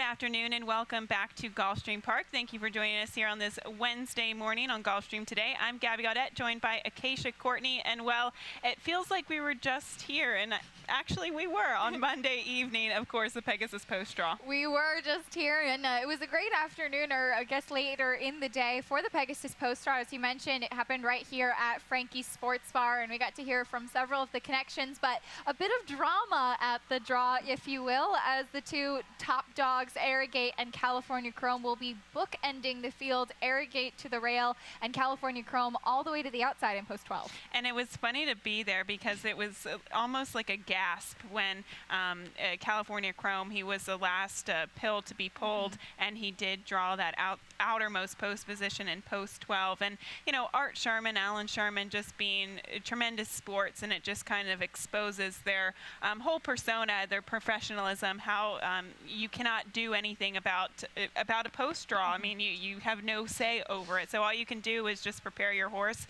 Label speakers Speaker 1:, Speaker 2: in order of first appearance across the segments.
Speaker 1: afternoon and welcome back to Gulfstream Park. Thank you for joining us here on this Wednesday morning on Gulfstream today. I'm Gabby Gaudette, joined by Acacia Courtney, and well, it feels like we were just here, and actually we were on Monday evening, of course, the Pegasus Post Draw.
Speaker 2: We were just here, and it was a great afternoon, or I guess later in the day, for the Pegasus Post Draw. As you mentioned, it happened right here at Frankie's Sports Bar, and we got to hear from several of the connections, but a bit of drama at the draw, if you will, as the two top dogs, Arrogate and California Chrome, will be bookending the field. Arrogate to the rail and California Chrome all the way to the outside in post 12.
Speaker 1: And it was funny to be there because it was almost like a gasp when California Chrome, he was the last pill to be pulled, and he did draw that outermost post position in post 12. And, you know, Art Sherman, Alan Sherman just being tremendous sports, and it just kind of exposes their whole persona, their professionalism, how you cannot do anything about a post draw. I mean, you have no say over it. So all you can do is just prepare your horse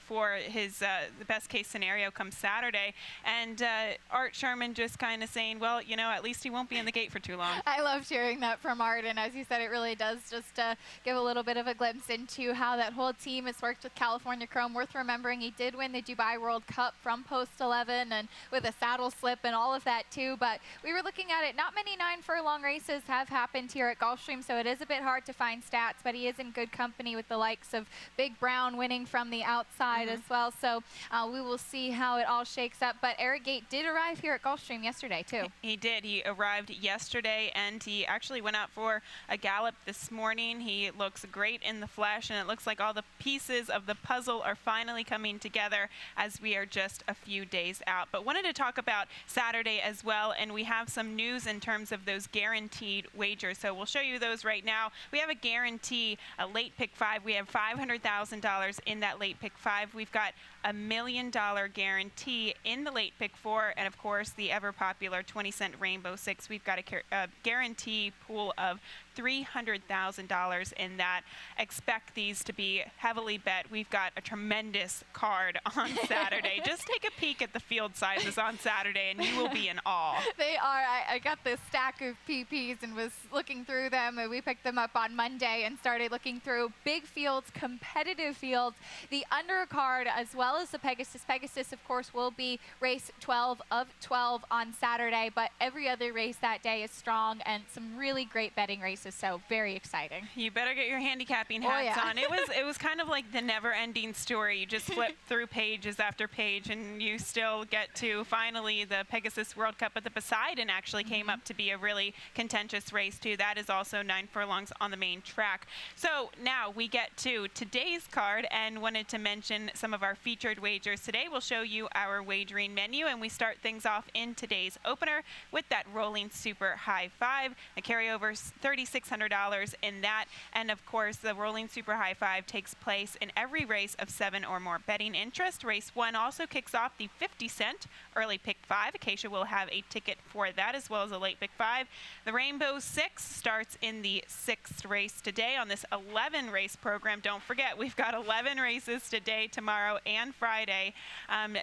Speaker 1: for his the best case scenario come Saturday. And Art Sherman just kind of saying, well, you know, at least he won't be in the gate for too long.
Speaker 2: I loved hearing that from Art, and as you said, it really does just give a little bit of a glimpse into how that whole team has worked with California Chrome. Worth remembering, he did win the Dubai World Cup from post 11 and with a saddle slip and all of that too. But we were looking at it, not many 9 furlong races have happened here at Gulfstream, so it is a bit hard to find stats, but he is in good company with the likes of Big Brown winning from the outside as well. So we will see how it all shakes up. But Arrogate did arrive here at Gulfstream yesterday too.
Speaker 1: He did. He arrived yesterday, and he actually went out for a gallop this morning. He looks great in the flesh, and it looks like all the pieces of the puzzle are finally coming together as we are just a few days out. But wanted to talk about Saturday as well, and we have some news in terms of those guaranteed wagers. So we'll show you those right now. We have a guarantee, a late pick 5. We have $500,000 in that late pick 5. We've got $1 million guarantee in the late pick 4, and of course the ever popular 20-cent Rainbow 6. We've got a guarantee pool of $300,000 in that. Expect these to be heavily bet. We've got a tremendous card on Saturday. Just take a peek at the field sizes on Saturday and you will be in awe.
Speaker 2: They are. I got this stack of PPs and was looking through them, and we picked them up on Monday and started looking through big fields, competitive fields, the undercard, as well as the Pegasus. Pegasus, of course, will be race 12 of 12 on Saturday, but every other race that day is strong and some really great betting races, so very exciting.
Speaker 1: You better get your handicapping hats on. It was kind of like the never-ending story. You just flip through pages after page, and you still get to finally the Pegasus World Cup. But the Poseidon actually came up to be a really contentious race too. That is also 9 furlongs on the main track. So now we get to today's card, and wanted to mention some of our featured wagers today. We'll show you our wagering menu, and we start things off in today's opener with that rolling super high 5. The carryover $3,600 in that, and of course the rolling super high 5 takes place in every race of 7 or more betting interest. Race 1 also kicks off the 50-cent early pick 5. Acacia will have a ticket for that, as well as a late pick 5. The Rainbow 6 starts in the 6th race today on this 11 race program. Don't forget, we've got 11 races today, tomorrow, and Friday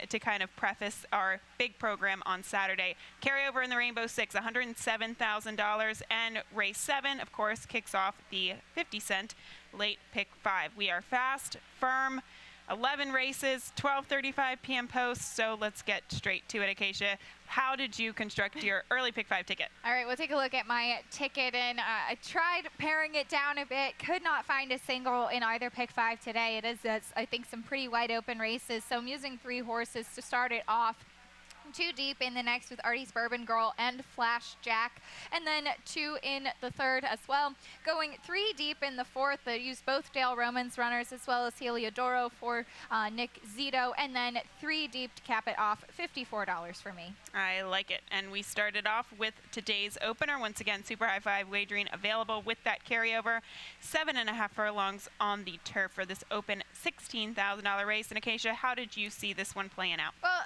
Speaker 1: to kind of preface our big program on Saturday. Carryover in the Rainbow 6, $107,000, and race 7, of course, kicks off the 50-cent late pick 5. We are fast, firm, 11 races, 12:35 p.m. post, so let's get straight to it. Acacia, how did you construct your early pick 5 ticket?
Speaker 2: All right, we'll take a look at my ticket, and I tried paring it down a bit, could not find a single in either pick 5 today. It is, I think, some pretty wide open races, so I'm using 3 horses to start it off. 2 deep in the next with Artie's Bourbon Girl and Flash Jack, and then 2 in the 3rd as well. Going 3 deep in the 4th, I used both Dale Romans runners as well as Heliodoro for Nick Zito, and then 3 deep to cap it off, $54 for me.
Speaker 1: I like it. And we started off with today's opener. Once again, super high 5 wagering available with that carryover. 7.5 furlongs on the turf for this open $16,000 race. And Acacia, how did you see this one playing out?
Speaker 2: Well,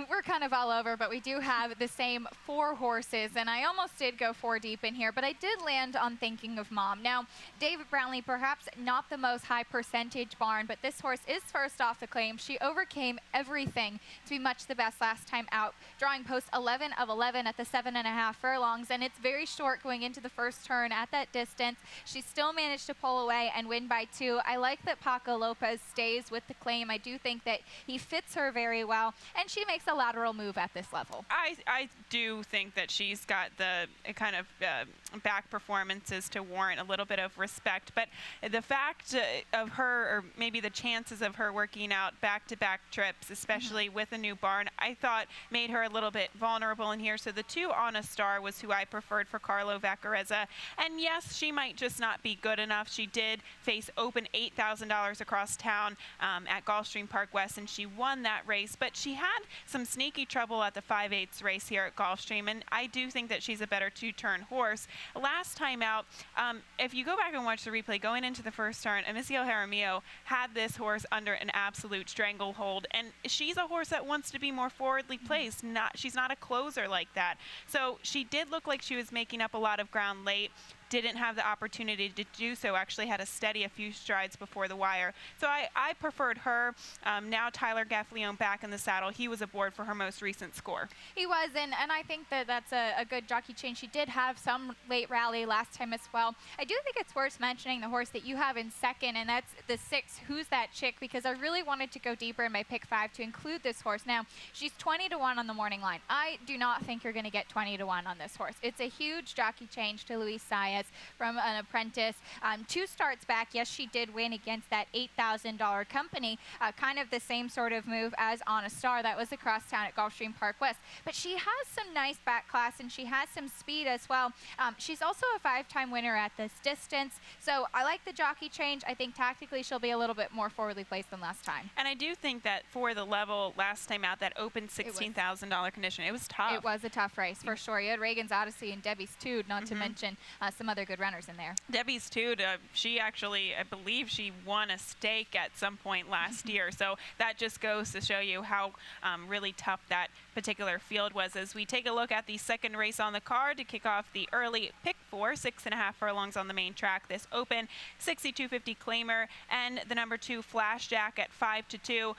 Speaker 2: we're kind of all over, but we do have the same 4 horses, and I almost did go 4 deep in here, but I did land on Thinking of Mom. Now, David Brownlee, perhaps not the most high percentage barn, but this horse is first off the claim. She overcame everything to be much the best last time out, drawing post 11 of 11 at the 7.5 furlongs, and it's very short going into the first turn at that distance. She still managed to pull away and win by 2. I like that Paco Lopez stays with the claim. I do think that he fits her very well, and she makes a lateral move at this level.
Speaker 1: I do think that she's got the kind of back performances to warrant a little bit of respect, but the fact of her, or maybe the chances of her working out back-to-back trips, especially with a new barn, I thought made her a little bit vulnerable in here. So the 2 on a star was who I preferred for Carlo Vaccarezza, and yes, she might just not be good enough. She did face open $8,000 across town at Gulfstream Park West, and she won that race, but she had some sneaky trouble at the 5/8 race here at Gulfstream, and I do think that she's a better 2-turn horse. Last time out, if you go back and watch the replay, going into the first turn, Amicio Jaramillo had this horse under an absolute stranglehold, and she's a horse that wants to be more forwardly placed. She's not a closer like that. So she did look like she was making up a lot of ground late. Didn't have the opportunity to do so, actually had to steady a few strides before the wire. So I preferred her. Now Tyler Gaffalione back in the saddle. He was aboard for her most recent score.
Speaker 2: He was, and I think that that's a good jockey change. She did have some late rally last time as well. I do think it's worth mentioning the horse that you have in second, and that's the 6, Who's That Chick, because I really wanted to go deeper in my pick 5 to include this horse. Now, she's 20-1 on the morning line. I do not think you're going to get 20-1 on this horse. It's a huge jockey change to Luis Saez from an apprentice. 2 starts back, yes, she did win against that $8,000 company, kind of the same sort of move as On a Star. That was across town at Gulfstream Park West. But she has some nice back class, and she has some speed as well. She's also a 5-time winner at this distance, so I like the jockey change. I think tactically she'll be a little bit more forwardly placed than last time.
Speaker 1: And I do think that for the level last time out, that open $16,000 condition, it was tough.
Speaker 2: It was a tough race, for sure. You had Reagan's Odyssey and Debbie's Tude, not to mention some other good runners in there.
Speaker 1: Debbie's Tude, she actually, I believe she won a stake at some point last year. So that just goes to show you how really tough that particular field was. As we take a look at the second race on the card to kick off the early pick 4, 6.5 furlongs on the main track. This open 6250 claimer and the number 2 Flash Jack at 5-2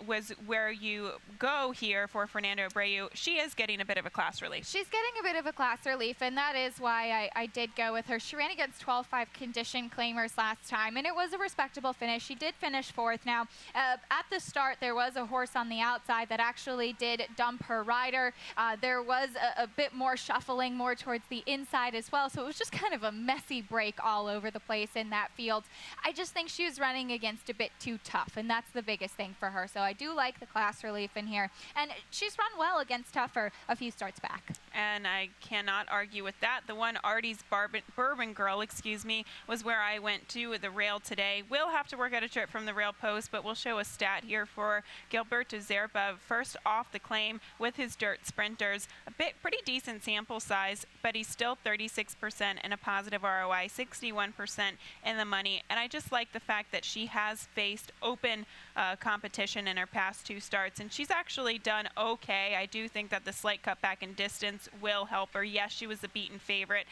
Speaker 1: was where you go here for Fernando Abreu. She is getting a bit of a class relief.
Speaker 2: She's getting a bit of a class relief, and that is why I did go with her. She ran against 12-5 condition claimers last time, and it was a respectable finish. She did finish 4th. Now, at the start, there was a horse on the outside that actually did dump her rider. There was a bit more shuffling, more towards the inside as well, so it was just kind of a messy break all over the place in that field. I just think she was running against a bit too tough, and that's the biggest thing for her. So I do like the class relief in here, and she's run well against tougher a few starts back.
Speaker 1: And I cannot argue with that. The one Artie's Bourbon Girl, was where I went to the rail today. We'll have to work out a trip from the rail post, but we'll show a stat here for Gilberto Zerpa, first off the claim with his dirt sprinters. Pretty decent sample size, but he's still 36% and a positive ROI, 61% in the money. And I just like the fact that she has faced open competition in her past 2 starts, and she's actually done okay. I do think that the slight cutback in distance will help her. Yes, she was the beaten favorite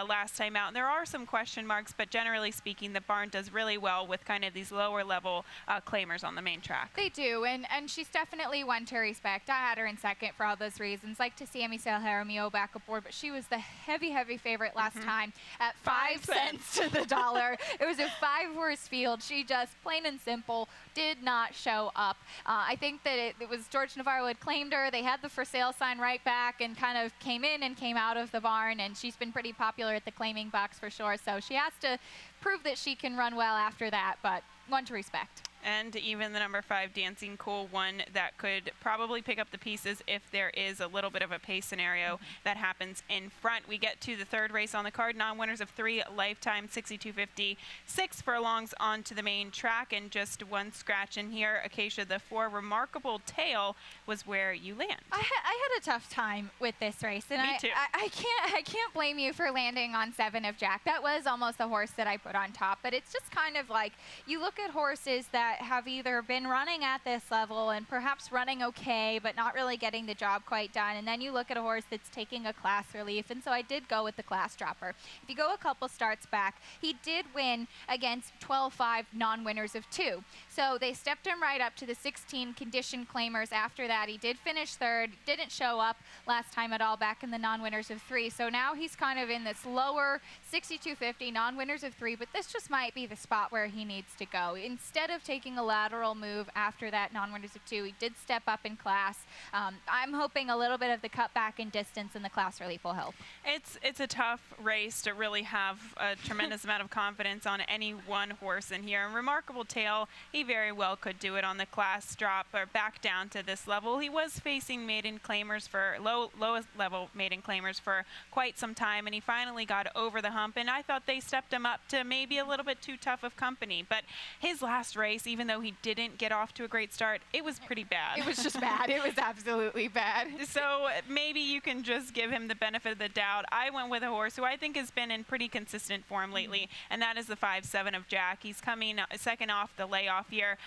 Speaker 1: last time out. And there are some question marks, but generally speaking, the barn does really well with kind of these lower level claimers on the main track.
Speaker 2: They do, and she's definitely one to respect. I had her in second for all those reasons. Like to see Amicio Jaramillo back aboard, but she was the heavy favorite last time at 5 cents to the dollar. It was a 5-horse field. She just, plain and simple, did not show up. I think that it was George Navarro had claimed her. They had the for sale sign right back and kind of came in and came out of the barn, and she's been pretty popular at the claiming box for sure. So she has to prove that she can run well after that, but one to respect.
Speaker 1: And even the number 5 Dancing Cool, one that could probably pick up the pieces if there is a little bit of a pace scenario that happens in front. We get to the third race on the card. Non-winners of 3 lifetime 6250, 6 furlongs onto the main track, and just 1 scratch in here. Acacia, the 4 Remarkable Tale was where you land.
Speaker 2: I had a tough time with this race, and
Speaker 1: Me too.
Speaker 2: I can't blame you for landing on 7 of Jack. That was almost the horse that I put on top, but it's just kind of like you look at horses that that have either been running at this level and perhaps running okay, but not really getting the job quite done. And then you look at a horse that's taking a class relief. And so I did go with the class dropper. If you go a couple starts back, he did win against 12-5 non-winners of 2. So they stepped him right up to the 16 condition claimers after that. He did finish third, didn't show up last time at all back in the non-winners of 3. So now he's kind of in this lower 6250 non-winners of 3, but this just might be the spot where he needs to go. Instead of taking a lateral move after that non-winners of 2, he did step up in class. I'm hoping a little bit of the cutback in distance and the class relief will help.
Speaker 1: It's a tough race to really have a tremendous amount of confidence on any one horse in here. And Remarkable Tale, he very well could do it on the class drop or back down to this level. He was facing maiden claimers for lowest level maiden claimers for quite some time, and he finally got over the hump, and I thought they stepped him up to maybe a little bit too tough of company. But his last race, even though he didn't get off to a great start, it was pretty bad.
Speaker 2: It was just bad. It was absolutely bad.
Speaker 1: So maybe you can just give him the benefit of the doubt. I went with a horse who I think has been in pretty consistent form lately, and that is the 5-7 of Jack. He's coming second off the layoff here.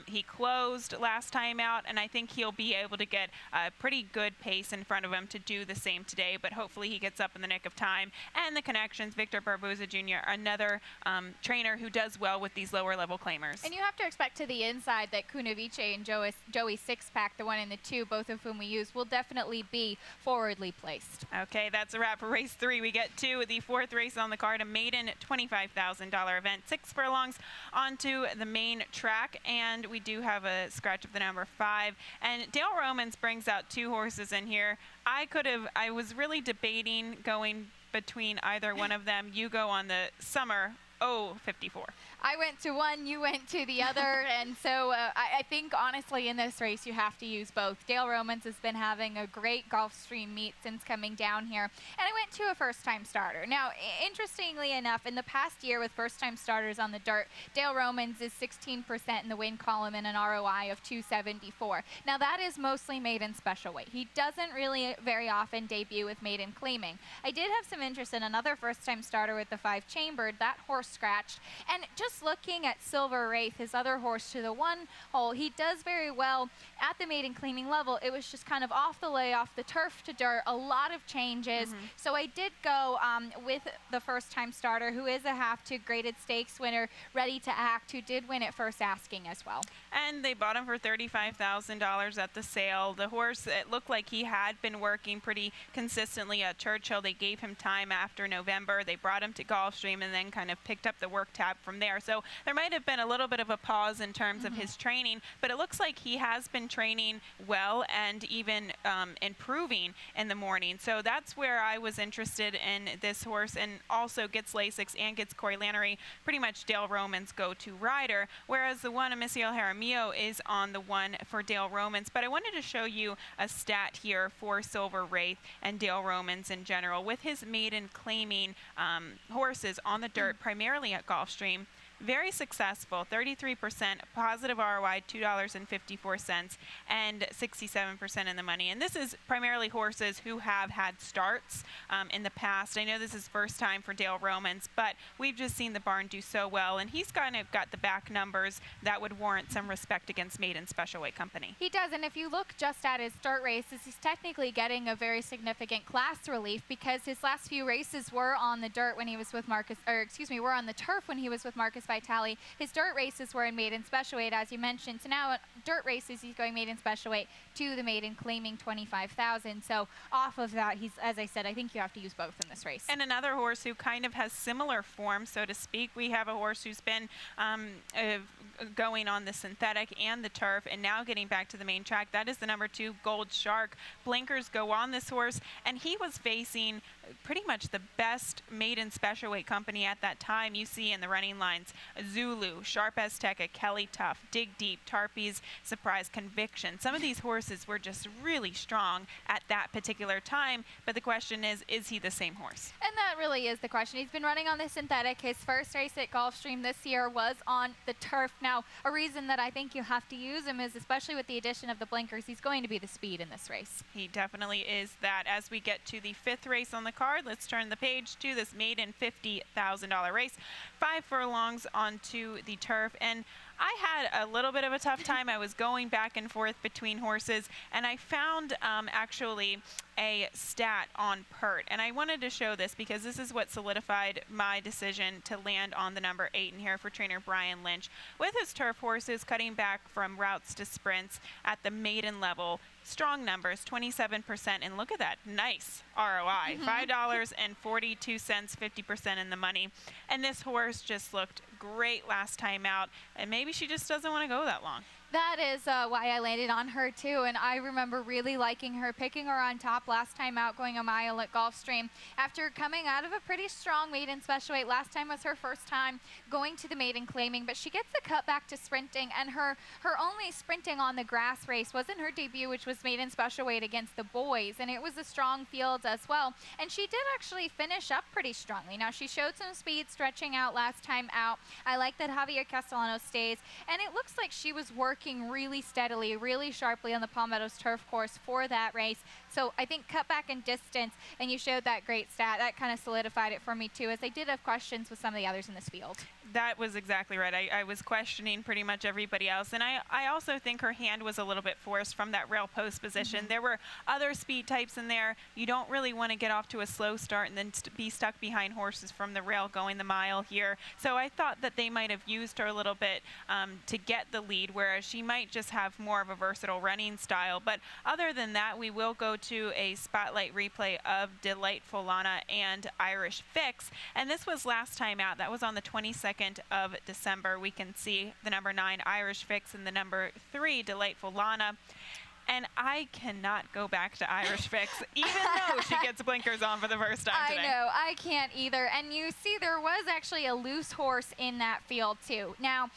Speaker 1: He closed last time out, and I think he'll be able to get a pretty good pace in front of him to do the same today, but hopefully he gets up in the nick of time. And the connections, Victor Barboza Jr., another trainer who does well with these lower level claimers.
Speaker 2: And you have to expect to the inside that Kunovice and Joey Sixpack, the 1 and the 2, both of whom we use, will definitely be forwardly placed.
Speaker 1: Okay, that's a wrap for race 3. We get to the 4th race on the card, a maiden $25,000 event, 6 furlongs onto the main track, and we do have a scratch of the number 5. And Dale Romans brings out 2 horses in here. I was really debating going between either one of them. You go on the Summer 054.
Speaker 2: I went to one, you went to the other, and so I think, honestly, in this race, you have to use both. Dale Romans has been having a great Gulfstream meet since coming down here, and I went to a first-time starter. Now, interestingly enough, in the past year with first-time starters on the dirt, Dale Romans is 16% in the win column and an ROI of 274. Now, that is mostly maiden special weight. He doesn't really very often debut with maiden claiming. I did have some interest in another first-time starter with the 5-chambered. That horse scratched, and just looking at Silver Wraith, his other horse to the 1 hole, he does very well at the maiden claiming level. It was just kind of off the layoff, the turf to dirt, a lot of changes. So I did go with the first-time starter, who is a half-2 graded stakes winner, Ready to Act, who did win at first asking as well.
Speaker 1: And they bought him for $35,000 at the sale. The horse, it looked like he had been working pretty consistently at Churchill. They gave him time after November. They brought him to Gulfstream and then kind of picked up the work tab from there. So there might have been a little bit of a pause in terms of his training, but it looks like he has been training well and even improving in the morning. So that's where I was interested in this horse, and also gets Lasix and gets Corey Lannery, pretty much Dale Romans' go-to rider, whereas the 1, Amicio Jaramillo, is on the 1 for Dale Romans. But I wanted to show you a stat here for Silver Wraith and Dale Romans in general. With his maiden claiming horses on the dirt, primarily at Gulfstream, very successful, 33% positive ROI, $2.54, and 67% in the money. And this is primarily horses who have had starts in the past. I know this is first time for Dale Romans, but we've just seen the barn do so well, and he's kind of got the back numbers that would warrant some respect against maiden special weight company.
Speaker 2: He does, and if you look just at his start races, he's technically getting a very significant class relief, because his last few races were on the dirt when he was with Marcus, or excuse me, were on the turf when he was with Marcus Vitale. His dirt races were in maiden special weight, as you mentioned. So now dirt races, he's going maiden special weight to the maiden claiming 25,000. So off of that, he's, as I said, I think you have to use both in this race.
Speaker 1: And another horse who kind of has similar form, so to speak. We have a horse who's been going on the synthetic and the turf, and now getting back to the main track. That is the number 2, Gold Shark. Blinkers go on this horse, and he was facing pretty much the best maiden special weight company at that time. You see in the running lines, Zulu, Sharp Azteca, Kelly Tough, Dig Deep, Tarpies, Surprise, Conviction. Some of these horses were just really strong at that particular time, but the question is he the same horse?
Speaker 2: And that really is the question. He's been running on the synthetic. His first race at Gulfstream this year was on the turf. Now, a reason that I think you have to use him is, especially with the addition of the blinkers, he's going to be the speed in this race.
Speaker 1: He definitely is that. As we get to the 5th race on the card, let's turn the page to this maiden $50,000 race. 5 furlongs onto the turf, and I had a little bit of a tough time. I was going back and forth between horses, and I found actually a stat on Pert. And I wanted to show this because this is what solidified my decision to land on the number 8 in here for trainer Brian Lynch. With his turf horses cutting back from routes to sprints at the maiden level, strong numbers, 27%, and look at that, nice ROI, $5.42, 50% in the money. And this horse just looked great last time out, and maybe she just doesn't want to go that long.
Speaker 2: That is why I landed on her too, and I remember really liking her, picking her on top last time out, going a mile at Gulfstream. After coming out of a pretty strong maiden special weight, last time was her first time going to the maiden claiming, but she gets the cut back to sprinting, and her only sprinting on the grass race was in her debut, which was maiden special weight against the boys, and it was a strong field as well, and she did actually finish up pretty strongly. Now, she showed some speed stretching out last time out. I like that Javier Castellano stays, and it looks like she was working really steadily, really sharply on the Palmetto's turf course for that race. So I think cut back in distance, and you showed that great stat. That kind of solidified it for me too, as I did have questions with some of the others in this field.
Speaker 1: That was exactly right. I was questioning pretty much everybody else, and I also think her hand was a little bit forced from that rail post position. There were other speed types in there. You don't really want to get off to a slow start and then be stuck behind horses from the rail going the mile here. So I thought that they might have used her a little bit to get the lead, whereas she might just have more of a versatile running style. But other than that, we will go to a spotlight replay of Delightful Lana and Irish Fix, and this was last time out. That was on the 22nd of December. We can see the number 9 Irish Fix and the number 3 Delightful Lana. And I cannot go back to Irish Fix, even though she gets blinkers on for the first time today.
Speaker 2: I know, I can't either. And you see, there was actually a loose horse in that field too. Now,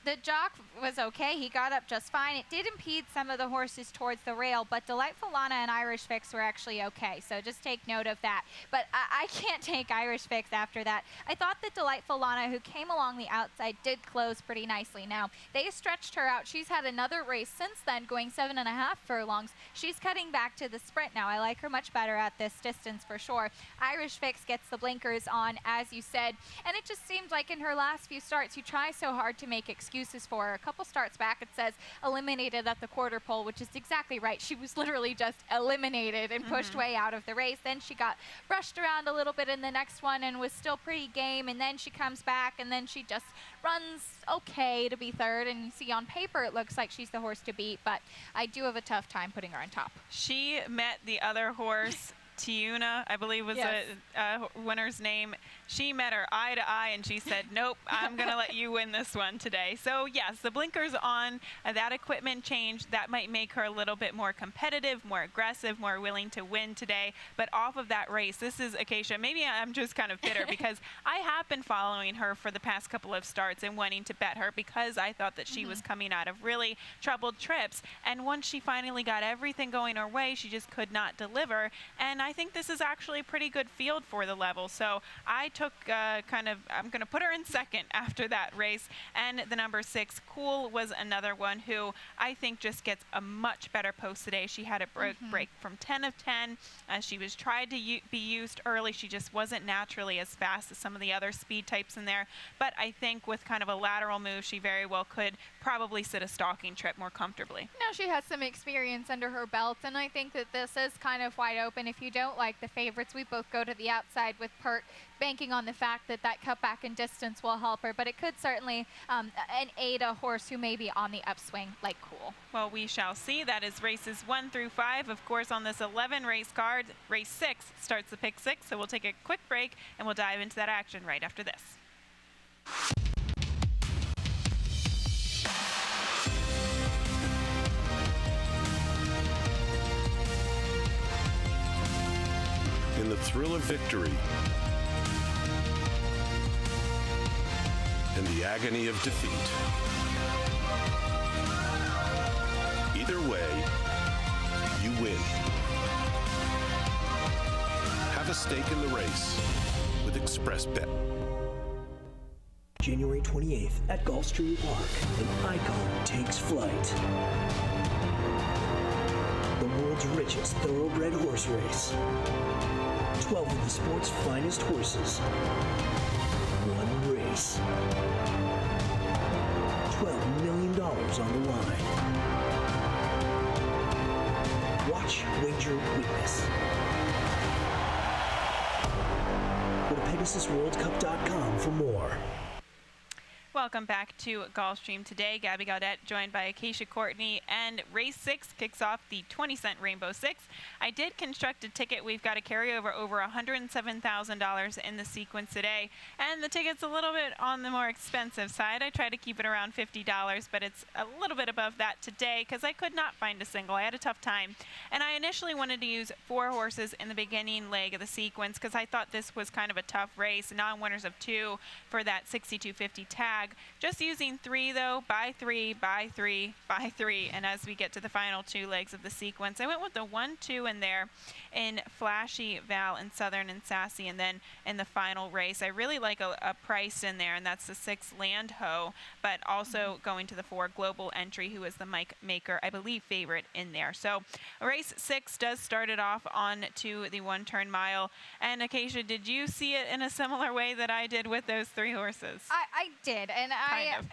Speaker 2: the jock was okay. He got up just fine. It did impede some of the horses towards the rail, but Delightful Lana and Irish Fix were actually okay. So just take note of that. But I can't take Irish Fix after that. I thought that Delightful Lana, who came along the outside, did close pretty nicely. Now, they stretched her out. She's had another race since then, going 7.5 furlongs. She's cutting back to the sprint now. I like her much better at this distance for sure. Irish Fix gets the blinkers on, as you said, and it just seemed like in her last few starts, you try so hard to make excuses for her. A couple starts back, it says eliminated at the quarter pole, which is exactly right. She was literally just eliminated and pushed way out of the race. Then she got brushed around a little bit in the next one and was still pretty game, and then she comes back and then she just runs okay to be third, and you see on paper it looks like she's the horse to beat, but I do have a tough time putting her on top.
Speaker 1: She met the other horse Tiuna, I believe was a winner's name. She met her eye to eye and she said, nope, I'm going to let you win this one today. So yes, the blinkers on, that equipment change, that might make her a little bit more competitive, more aggressive, more willing to win today. But off of that race, this is Acacia. Maybe I'm just kind of bitter because I have been following her for the past couple of starts and wanting to bet her because I thought that she was coming out of really troubled trips. And once she finally got everything going her way, she just could not deliver. And I think this is actually a pretty good field for the level. So I took I'm going to put her in second after that race. And the number 6, Cool, was another one who I think just gets a much better post today. She had a break from 10 of 10. She was tried to be used early. She just wasn't naturally as fast as some of the other speed types in there. But I think with kind of a lateral move, she very well could probably sit a stalking trip more comfortably.
Speaker 2: Now she has some experience under her belt, and I think that this is kind of wide open. If you don't like the favorites, we both go to the outside with Pert, banking on the fact that that cutback in distance will help her, but it could certainly aid a horse who may be on the upswing like Cool.
Speaker 1: Well, we shall see. That is races 1 through 5. Of course, on this 11 race card, race 6 starts the pick 6, so we'll take a quick break and we'll dive into that action right after this.
Speaker 3: In the thrill of victory and the agony of defeat. Either way, you win. Have a stake in the race with ExpressBet.
Speaker 4: January 28th at Gulfstream Park, an icon takes flight. The world's richest thoroughbred horse race. 12 of the sport's finest horses. One race. $1,000 on the line. Watch, wager, witness. Go to PegasusWorldCup.com for more.
Speaker 1: Welcome back to Gulfstream today. Gabby Gaudette joined by Acacia Courtney, and race 6 kicks off the 20-cent Rainbow Six. I did construct a ticket. We've got a carryover over $107,000 in the sequence today, and the ticket's a little bit on the more expensive side. I try to keep it around $50, but it's a little bit above that today because I could not find a single. I had a tough time, and I initially wanted to use 4 horses in the beginning leg of the sequence because I thought this was kind of a tough race, non-winners of 2 for that 6250 tag. Just using 3 though, by 3, by 3, by 3, and as we get to the final 2 legs of the sequence, I went with the 1, 2 in there in Flashy, Val, and Southern and Sassy, and then in the final race, I really like a price in there, and that's the 6 Land Ho, but also going to the 4 Global Entry, who is the Mike Maker, I believe, favorite in there. So race 6 does start it off on to the 1-turn mile, and Acacia, did you see it in a similar way that I did with those 3 horses?
Speaker 2: I did, and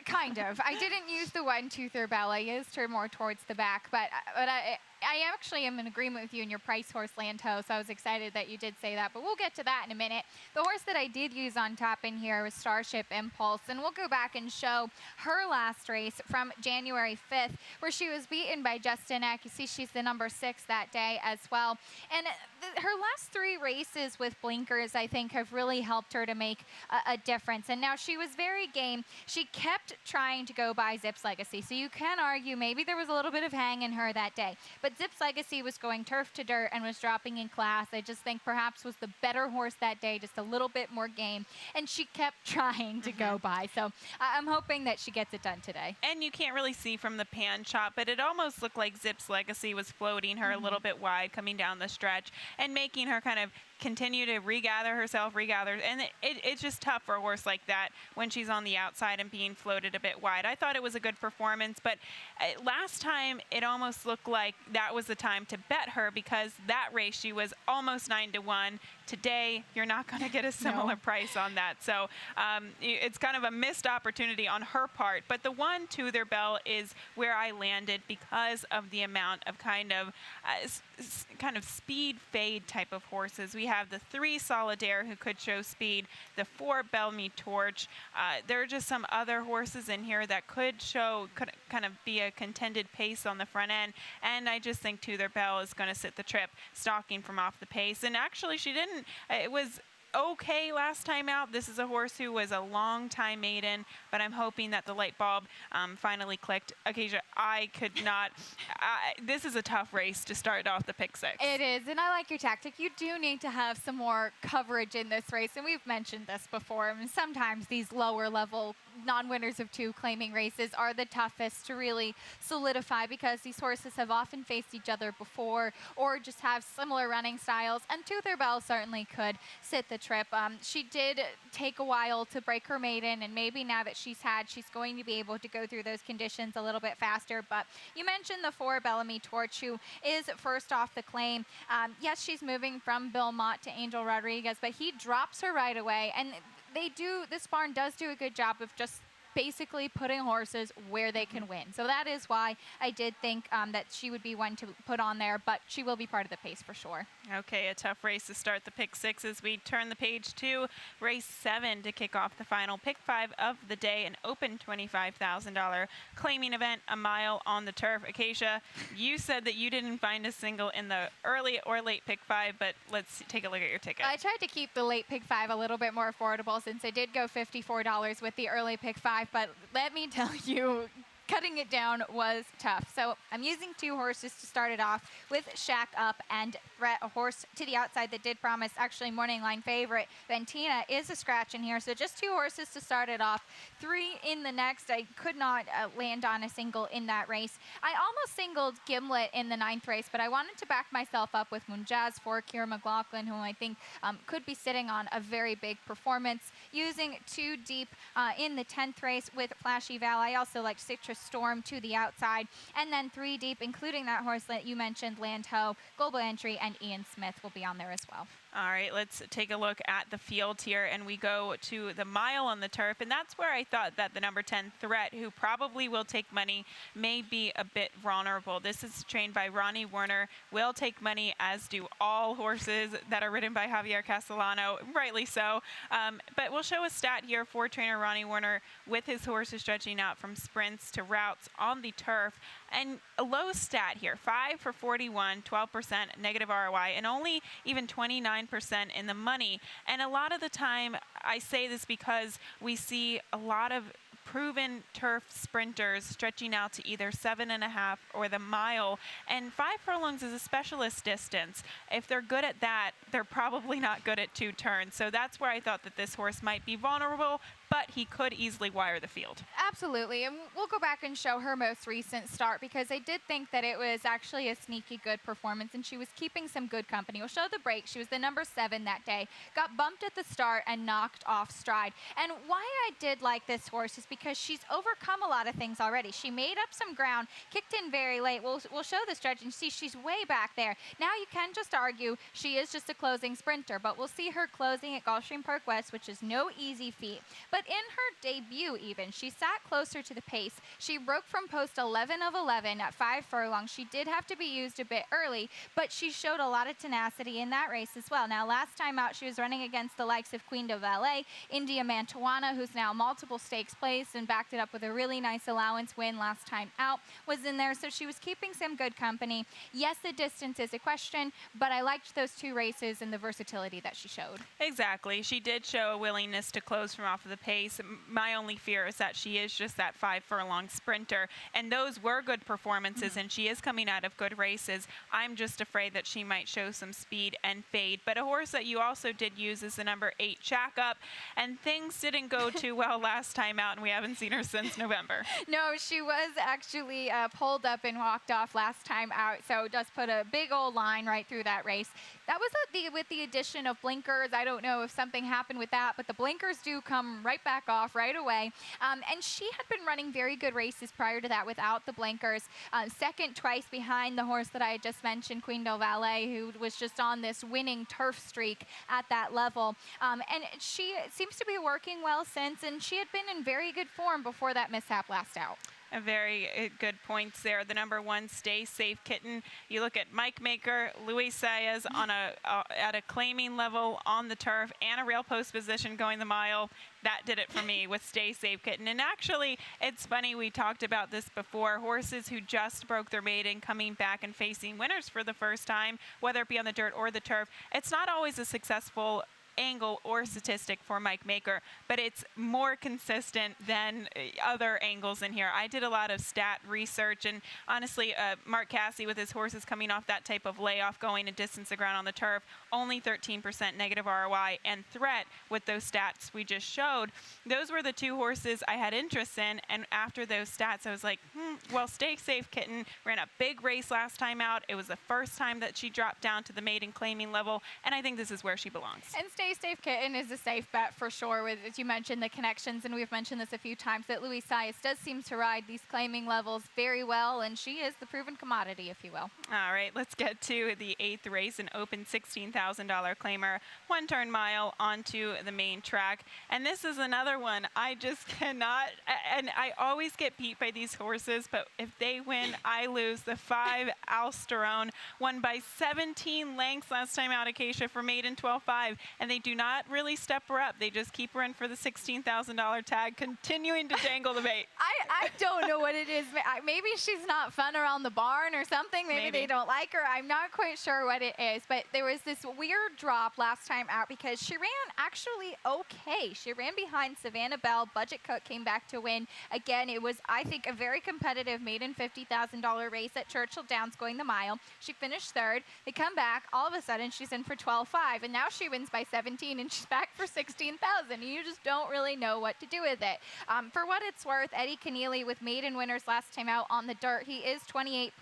Speaker 2: kind of. I didn't use the 1, 2, 3 bell. I used her more towards the back, but I actually am in agreement with you in your price horse Land Ho, so I was excited that you did say that, but we'll get to that in a minute. The horse that I did use on top in here was Starship Impulse, and we'll go back and show her last race from January 5th, where she was beaten by Justin Eck. You see she's the number 6 that day as well. And her last 3 races with blinkers, I think, have really helped her to make a difference. And now she was very game. She kept trying to go by Zip's Legacy, so you can argue maybe there was a little bit of hang in her that day. But Zip's Legacy was going turf to dirt and was dropping in class. I just think perhaps was the better horse that day, just a little bit more game. And she kept trying to go by. So I'm hoping that she gets it done today.
Speaker 1: And you can't really see from the pan shot, but it almost looked like Zip's Legacy was floating her a little bit wide coming down the stretch and making her kind of continue to regather herself, and it's just tough for a horse like that when she's on the outside and being floated a bit wide. I thought it was a good performance, but last time it almost looked like that was the time to bet her because that race she was almost 9-1. Today, you're not going to get a similar price on that. So it's kind of a missed opportunity on her part. But the 1, 2, their bell is where I landed because of the amount of kind of speed fade type of horses. We have the 3 Solidaire who could show speed, the 4 Bellamy Torch. There are just some other horses in here that could kind of be a contended pace on the front end. And I just think To Their Bell is going to sit the trip, stalking from off the pace. And actually, she didn't. It was okay last time out. This is a horse who was a long time maiden, but I'm hoping that the light bulb finally clicked. Acacia, I could not. This is a tough race to start off the pick 6.
Speaker 2: It is, and I like your tactic. You do need to have some more coverage in this race, and we've mentioned this before. I mean, sometimes these lower level non-winners of 2 claiming races are the toughest to really solidify because these horses have often faced each other before or just have similar running styles, and To Their Bell certainly could sit the trip. She did take a while to break her maiden, and maybe now that she's going to be able to go through those conditions a little bit faster. But you mentioned the 4 Bellamy Torch, who is first off the claim. Yes, she's moving from Bill Mott to Angel Rodriguez, but he drops her right away, and this barn does do a good job of just basically putting horses where they can win. So that is why I did think that she would be one to put on there, but she will be part of the pace for sure.
Speaker 1: Okay, a tough race to start the pick 6 as we turn the page to race 7 to kick off the final pick 5 of the day, an open $25,000 claiming event, a mile on the turf. Acacia, you said that you didn't find a single in the early or late pick 5, but let's take a look at your ticket.
Speaker 2: I tried to keep the late pick 5 a little bit more affordable since I did go $54 with the early pick 5, but let me tell you, cutting it down was tough. So I'm using 2 horses to start it off with Shack Up and Threat, a horse to the outside that did promise actually morning line favorite. Ventina is a scratch in here, so just 2 horses to start it off. 3 in the next. I could not land on a single in that race. I almost singled Gimlet in the 9th race, but I wanted to back myself up with Moonjaz for Keira McLaughlin, who I think could be sitting on a very big performance. Using 2 deep in the 10th race with Flashy Val. I also like Citrus Storm to the outside, and then 3 deep, including that horse that you mentioned, Land Ho, Global Entry, and Ian Smith will be on there as well.
Speaker 1: All right, let's take a look at the field here, and we go to the mile on the turf, and that's where I thought that the number 10 Threat, who probably will take money, may be a bit vulnerable. This is trained by Ronnie Werner, will take money, as do all horses that are ridden by Javier Castellano, rightly so. But we'll show a stat here for trainer Ronnie Werner with his horses stretching out from sprints to routes on the turf. And a low stat here, 5 for 41, 12% negative ROI, and only even 29% in the money. And a lot of the time, I say this because we see a lot of proven turf sprinters stretching out to either 7.5 or the mile, and 5 furlongs is a specialist distance. If they're good at that, they're probably not good at 2 turns. So that's where I thought that this horse might be vulnerable, but he could easily wire the field.
Speaker 2: Absolutely, and we'll go back and show her most recent start, because I did think that it was actually a sneaky good performance, and she was keeping some good company. We'll show the break. She was the number 7 that day, got bumped at the start and knocked off stride. And why I did like this horse is because she's overcome a lot of things already. She made up some ground, kicked in very late. We'll show the stretch and see she's way back there. Now you can just argue she is just a closing sprinter, but we'll see her closing at Gulfstream Park West, which is no easy feat. But in her debut even, she sat closer to the pace. She broke from post 11 of 11 at 5 furlongs. She did have to be used a bit early, but she showed a lot of tenacity in that race as well. Now, last time out, she was running against the likes of Queen de Valet, India Mantuana, who's now multiple stakes placed and backed it up with a really nice allowance win last time out, was in there. So she was keeping some good company. Yes, the distance is a question, but I liked those 2 races and the versatility that she showed.
Speaker 1: Exactly. She did show a willingness to close from off of the pace. My only fear is that she is just that 5 furlong sprinter, and those were good performances, and she is coming out of good races. I'm just afraid that she might show some speed and fade. But a horse that you also did use is the number 8 Shack Up, and things didn't go too well last time out, and we haven't seen her since November.
Speaker 2: No, she was actually pulled up and walked off last time out, so just put a big old line right through that race. That was with the addition of blinkers. I don't know if something happened with that, but the blinkers do come right back off right away. And she had been running very good races prior to that without the blinkers. Second twice behind the horse that I had just mentioned, Queen del Valet, who was just on this winning turf streak at that level. And she seems to be working well since, and she had been in very good form before that mishap last out.
Speaker 1: A very good points there. The number 1, Stay Safe Kitten. You look at Mike Maker, Luis Saez on at a claiming level on the turf and a rail post position going the mile. That did it for me with Stay Safe Kitten. And actually, it's funny, we talked about this before. Horses who just broke their maiden coming back and facing winners for the first time, whether it be on the dirt or the turf, it's not always a successful angle or statistic for Mike Maker, but it's more consistent than other angles in here. I did a lot of stat research, and honestly, Mark Casse with his horses coming off that type of layoff, going a distance of ground on the turf, only 13% negative ROI, and Threat with those stats we just showed. Those were the 2 horses I had interest in, and after those stats, I was like, well, Stay Safe Kitten ran a big race last time out. It was the first time that she dropped down to the maiden claiming level, and I think this is where she belongs.
Speaker 2: And Stay Safe Kitten is a safe bet for sure, with, as you mentioned, the connections, and we've mentioned this a few times, that Luis Saez does seem to ride these claiming levels very well, and she is the proven commodity, if you will.
Speaker 1: All right, let's get to the 8th race, an open $16,000 claimer, 1-turn mile onto the main track. And this is another one I just cannot, and I always get beat by these horses, but if they win, I lose. The 5 Alsterone won by 17 lengths last time out, Acacia, for maiden 12.5, and they do not really step her up. They just keep her in for the $16,000 tag, continuing to dangle the bait.
Speaker 2: I don't know what it is. Maybe she's not fun around the barn or something. Maybe they don't like her. I'm not quite sure what it is, but there was this weird drop last time out because she ran actually okay. She ran behind Savannah Bell. Budget Cook came back to win. Again, it was, I think, a very competitive maiden $50,000 race at Churchill Downs going the mile. She finished 3rd. They come back. All of a sudden, she's in for 12.5, and now she wins by 17, and she's back for 16,000. You just don't really know what to do with it. For what it's worth, Eddie Keneally with maiden winners last time out on the dirt, he is 28%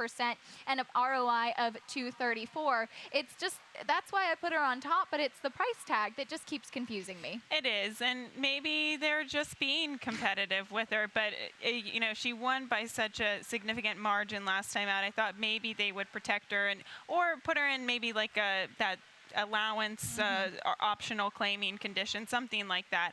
Speaker 2: and an ROI of 234. It's just, that's why I put her on top, but it's the price tag that just keeps confusing me.
Speaker 1: It is, and maybe they're just being competitive with her, but you know, she won by such a significant margin last time out. I thought maybe they would protect her or put her in maybe like that allowance or optional claiming condition, something like that.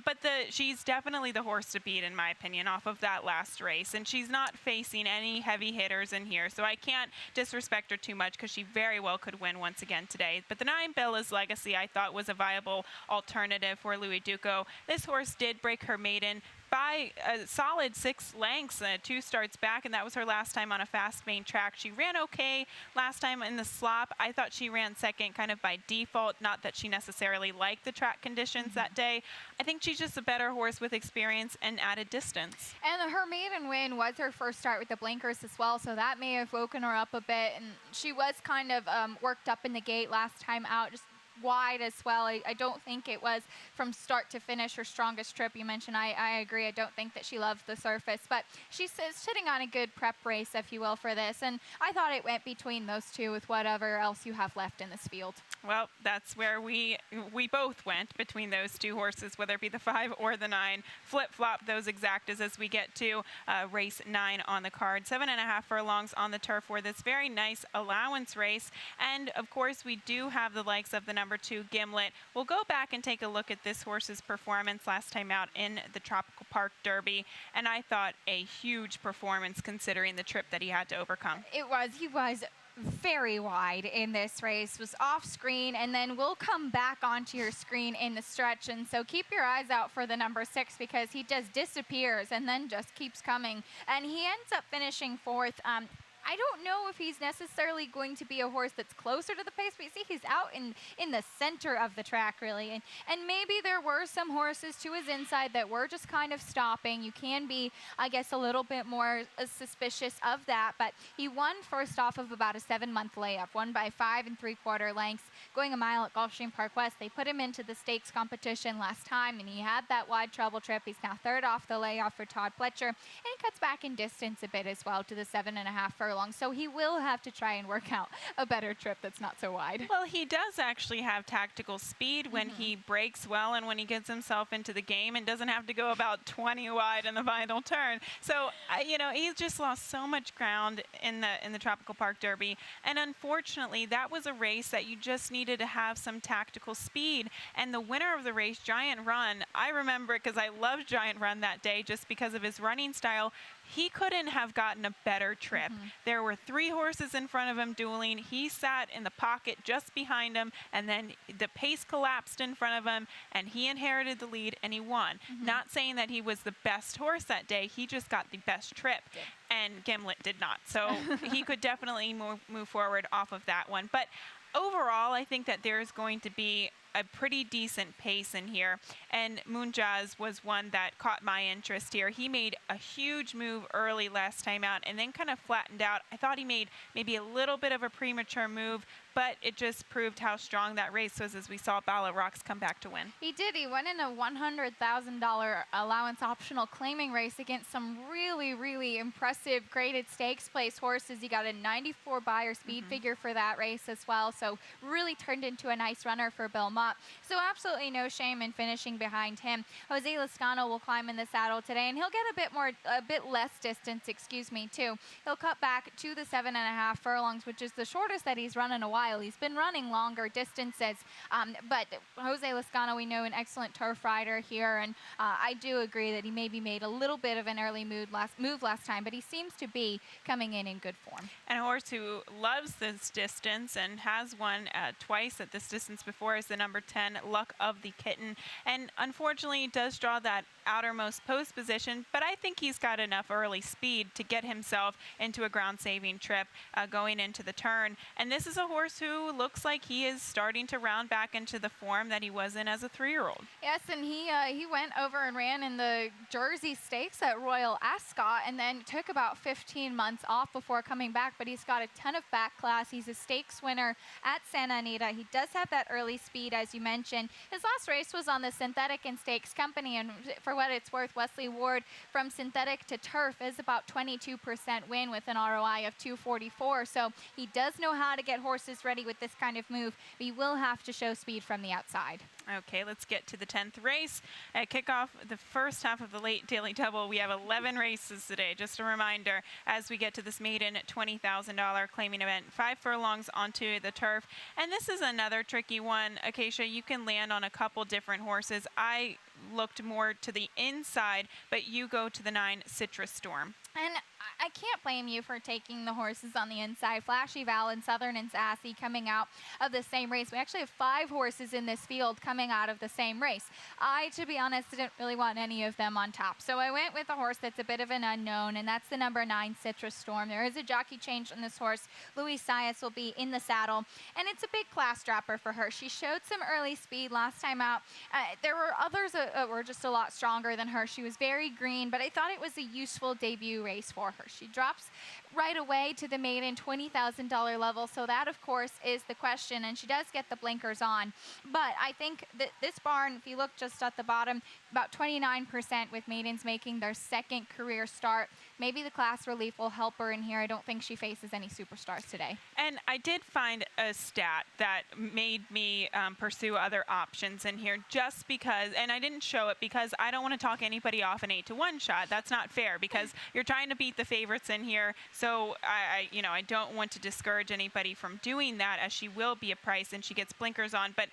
Speaker 1: But she's definitely the horse to beat, in my opinion, off of that last race. And she's not facing any heavy hitters in here, so I can't disrespect her too much because she very well could win once again today. But the 9 Bella's Legacy, I thought, was a viable alternative for Louis Duco. This horse did break her maiden by a solid 6 lengths, 2 starts back, and that was her last time on a fast main track. She ran okay last time in the slop. I thought she ran second kind of by default, not that she necessarily liked the track conditions that day. I think she's just a better horse with experience and added distance.
Speaker 2: And her maiden win was her first start with the blinkers as well, so that may have woken her up a bit, and she was kind of worked up in the gate last time out, just wide as well. I don't think it was from start to finish her strongest trip. You mentioned, I agree. I don't think that she loves the surface, but she's sitting on a good prep race, if you will, for this. And I thought it went between those two with whatever else you have left in this field.
Speaker 1: Well, that's where we both went between those 2 horses, whether it be the 5 or the 9. Flip-flop those exactas as we get to race 9 on the card. 7.5 furlongs on the turf for this very nice allowance race. And, of course, we do have the likes of the number 2 Gimlet. We'll go back and take a look at this horse's performance last time out in the Tropical Park Derby, and I thought a huge performance considering the trip that he had to overcome.
Speaker 2: He was very wide in this race, was off screen, and then we'll come back onto your screen in the stretch. And so keep your eyes out for the number 6 because he just disappears and then just keeps coming. And he ends up finishing 4th. I don't know if he's necessarily going to be a horse that's closer to the pace, but you see he's out in the center of the track, really. And maybe there were some horses to his inside that were just kind of stopping. You can be, I guess, a little bit more suspicious of that, but he won first off of about a 7-month layup, won by 5 3/4 lengths, going a mile at Gulfstream Park West. They put him into the stakes competition last time, and he had that wide treble trip. He's now 3rd off the layoff for Todd Pletcher, and he cuts back in distance a bit as well to the 7.5 furlongs. So he will have to try and work out a better trip that's not so wide.
Speaker 1: Well, he does actually have tactical speed when he breaks well and when he gets himself into the game and doesn't have to go about 20 wide in the final turn. So, he just lost so much ground in the Tropical Park Derby. And unfortunately, that was a race that you just needed to have some tactical speed. And the winner of the race, Giant Run, I remember it because I loved Giant Run that day just because of his running style. He couldn't have gotten a better trip. There were 3 horses in front of him dueling. He sat in the pocket just behind him, and then the pace collapsed in front of him, and he inherited the lead, and he won. Not saying that he was the best horse that day. He just got the best trip, and Gimlet did not. So he could definitely move forward off of that one. But overall, I think that there's going to be a pretty decent pace in here, and Moonjaz was one that caught my interest here. He made a huge move early last time out and then kind of flattened out. I thought he made maybe a little bit of a premature move, but it just proved how strong that race was as we saw Bala Rocks come back to win.
Speaker 2: He did. He went in a $100,000 allowance optional claiming race against some really, really impressive graded stakes place horses. He got a 94 Beyer speed figure for that race as well, so really turned into a nice runner for Bill Mott. So absolutely no shame in finishing behind him. Jose Lezcano will climb in the saddle today, and he'll get a bit less distance, too. He'll cut back to the 7.5 furlongs, which is the shortest that he's run in a while. He's been running longer distances, but Jose Lezcano, we know, an excellent turf rider here, and I do agree that he maybe made a little bit of an early move last time, but he seems to be coming in good form.
Speaker 1: And a horse who loves this distance and has won twice at this distance before is the number 10, Luck of the Kitten. And unfortunately, does draw that outermost post position, but I think he's got enough early speed to get himself into a ground-saving trip going into the turn. And this is a horse who looks like he is starting to round back into the form that he was in as a 3-year-old.
Speaker 2: Yes, and he went over and ran in the Jersey Stakes at Royal Ascot and then took about 15 months off before coming back, but he's got a ton of back class. He's a stakes winner at Santa Anita. He does have that early speed, as you mentioned. His last race was on the Synthetic and Stakes Company, and for what it's worth, Wesley Ward from synthetic to turf is about 22% win with an ROI of 244. So he does know how to get horses horse ready with this kind of move, but you will have to show speed from the outside.
Speaker 1: Okay, let's get to the 10th race. At kickoff the first half of the late daily double, we have 11 races today. Just a reminder, as we get to this maiden $20,000 claiming event, 5 furlongs onto the turf. And this is another tricky one. Acacia, you can land on a couple different horses. I looked more to the inside, but you go to the 9 Citrus Storm.
Speaker 2: And I can't blame you for taking the horses on the inside. Flashy Val and Southern and Sassy coming out of the same race. We actually have 5 horses in this field coming out of the same race. I, to be honest, didn't really want any of them on top. So I went with a horse that's a bit of an unknown, and that's the number 9 Citrus Storm. There is a jockey change on this horse. Louise Sias will be in the saddle, and it's a big class dropper for her. She showed some early speed last time out. There were others that were just a lot stronger than her. She was very green, but I thought it was a useful debut race for her. She drops right away to the maiden $20,000 level, so that of course is the question, and she does get the blinkers on. But I think that this barn, if you look just at the bottom, about 29% with maidens making their second career start. Maybe the class relief will help her in here. I don't think she faces any superstars today.
Speaker 1: And I did find a stat that made me pursue other options in here, just because, and I didn't show it because I don't want to talk anybody off an 8-to-1 shot. That's not fair because you're trying to beat the favorites in here. So I don't want to discourage anybody from doing that, as she will be a price and she gets blinkers on. But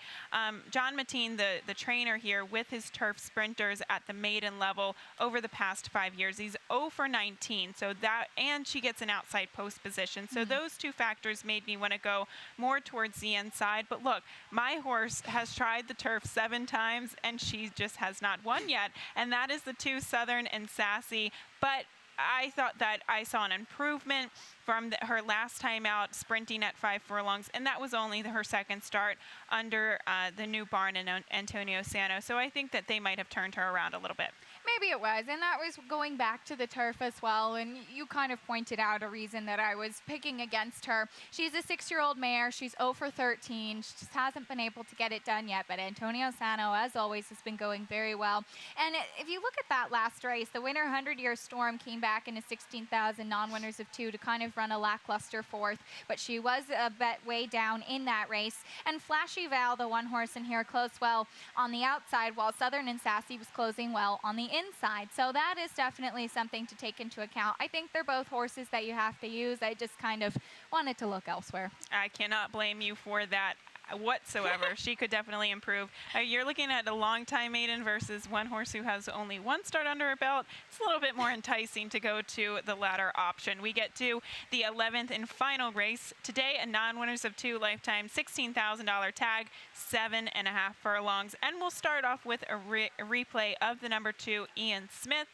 Speaker 1: John Mateen, the trainer here, with his turf sprinters at the maiden level over the past 5 years, he's 0 for 19. So that, and she gets an outside post position. So those two factors made me want to go more towards the inside. But look, my horse has tried the turf 7 times and she just has not won yet. And that is the 2 Southern and Sassy. But I thought that I saw an improvement from her last time out sprinting at 5 furlongs, and that was only her second start under the new barn in Antonio Sano. So I think that they might have turned her around a little bit.
Speaker 2: Maybe it was, and that was going back to the turf as well, and you kind of pointed out a reason that I was picking against her. She's a 6-year-old mare. She's 0 for 13. She just hasn't been able to get it done yet, but Antonio Sano, as always, has been going very well. And if you look at that last race, the winner 100-Year Storm came back in a 16,000 non-winners of 2 to kind of run a lackluster fourth, but she was a bet way down in that race. And Flashy Val, the one horse in here, closed well on the outside, while Southern and Sassy was closing well on the inside. So that is definitely something to take into account. I think they're both horses that you have to use. I just kind of wanted to look elsewhere.
Speaker 1: I cannot blame you for that whatsoever. She could definitely improve. You're looking at a long-time maiden versus one horse who has only 1 start under her belt. It's a little bit more enticing to go to the latter option. We get to the 11th and final race today, a non-winners of 2 lifetime $16,000 tag, 7.5 furlongs, and we'll start off with a replay of the number 2 Ian Smith,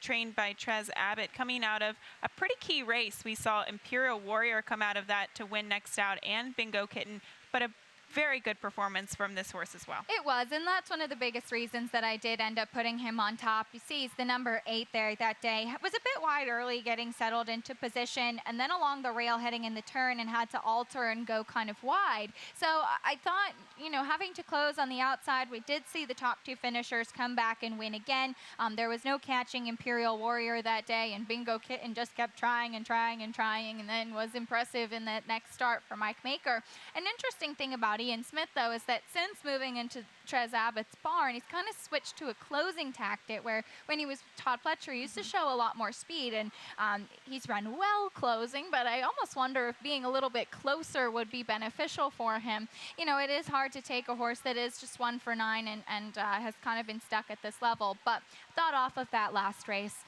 Speaker 1: trained by Trez Abbott, coming out of a pretty key race. We saw Imperial Warrior come out of that to win next out, and Bingo Kitten, but a very good performance from this horse as well.
Speaker 2: It was, and that's one of the biggest reasons that I did end up putting him on top. You see, he's the number 8 there that day. Was a bit wide early getting settled into position, and then along the rail heading in the turn and had to alter and go kind of wide. So I thought, having to close on the outside, we did see the top 2 finishers come back and win again. There was no catching Imperial Warrior that day, and Bingo Kitten just kept trying and trying and trying, and then was impressive in that next start for Mike Maker. An interesting thing about Ian Smith, though, is that since moving into Trez Abbott's barn, he's kind of switched to a closing tactic, where when he was with Todd Pletcher, he used to show a lot more speed, and he's run well closing, but I almost wonder if being a little bit closer would be beneficial for him. It is hard to take a horse that is just 1 for 9 and has kind of been stuck at this level, but thought off of that last race,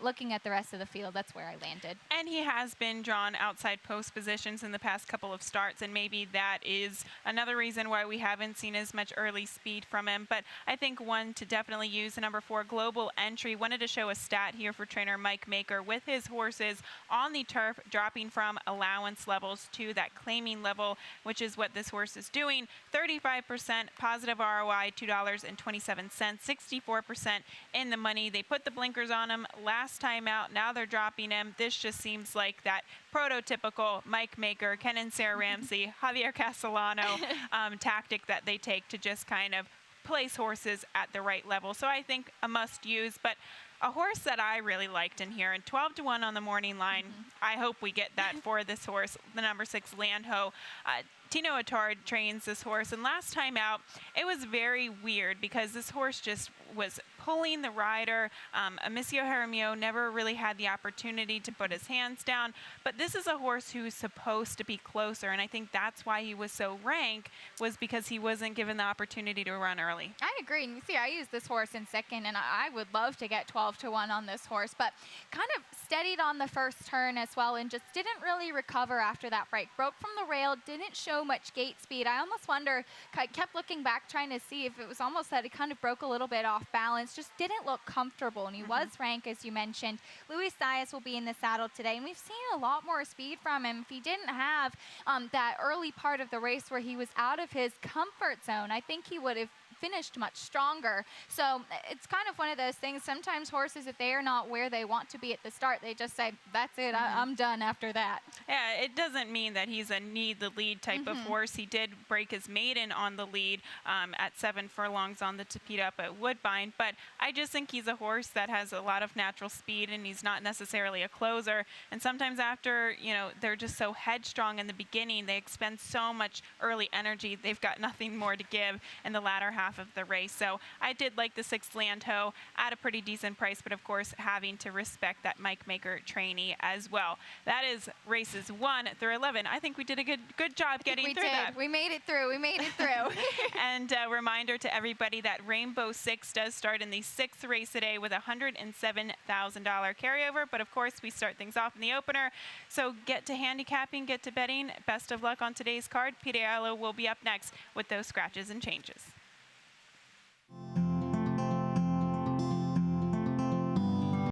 Speaker 2: looking at the rest of the field, that's where I landed.
Speaker 1: And he has been drawn outside post positions in the past couple of starts, and maybe that is another reason why we haven't seen as much early speed from him. But I think one to definitely use, the number 4 Global Entry. Wanted to show a stat here for trainer Mike Maker with his horses on the turf, dropping from allowance levels to that claiming level, which is what this horse is doing. 35% positive ROI, $2.27, 64% in the money. They put the blinkers on him last time out. Now they're dropping him. This just seems like that prototypical Mike Maker, Ken and Sarah Ramsey, Javier Castellano tactic that they take to just kind of place horses at the right level. So I think a must use, but a horse that I really liked in here, and 12-1 on the morning line. I hope we get that for this horse, the number 6 Landho. Tino Attard trains this horse, and last time out, it was very weird because this horse just was pulling the rider. Amicio Jaramillo never really had the opportunity to put his hands down, but this is a horse who's supposed to be closer, and I think that's why he was so rank, was because he wasn't given the opportunity to run early.
Speaker 2: I agree. And you see, I used this horse in second, and I would love to get 12-1 on this horse, but kind of steadied on the first turn as well and just didn't really recover after that break. Broke from the rail, didn't show much gate speed. I almost wonder, I kept looking back trying to see if it was almost that he kind of broke a little bit off balance, just didn't look comfortable, and he was ranked, as you mentioned. Luis Diaz will be in the saddle today, and we've seen a lot more speed from him. If he didn't have that early part of the race where he was out of his comfort zone, I think he would have finished much stronger. So it's kind of one of those things. Sometimes horses, if they are not where they want to be at the start, they just say, that's it, I'm done after that.
Speaker 1: Yeah, it doesn't mean that he's a need the lead type of horse. He did break his maiden on the lead at 7 furlongs on the Tapeta up at Woodbine, but I just think he's a horse that has a lot of natural speed, and he's not necessarily a closer. And sometimes after, they're just so headstrong in the beginning, they expend so much early energy, they've got nothing more to give in the latter half of the race. So I did like the 6th Landho at a pretty decent price, but of course having to respect that Mike Maker trainee as well. That is races 1 through 11. I think we did a good job getting through that.
Speaker 2: We made it through.
Speaker 1: And a reminder to everybody that Rainbow 6 does start in the 6th race today with a $107,000 carryover, but of course we start things off in the opener. So get to handicapping, get to betting. Best of luck on today's card. Peter Allo will be up next with those scratches and changes.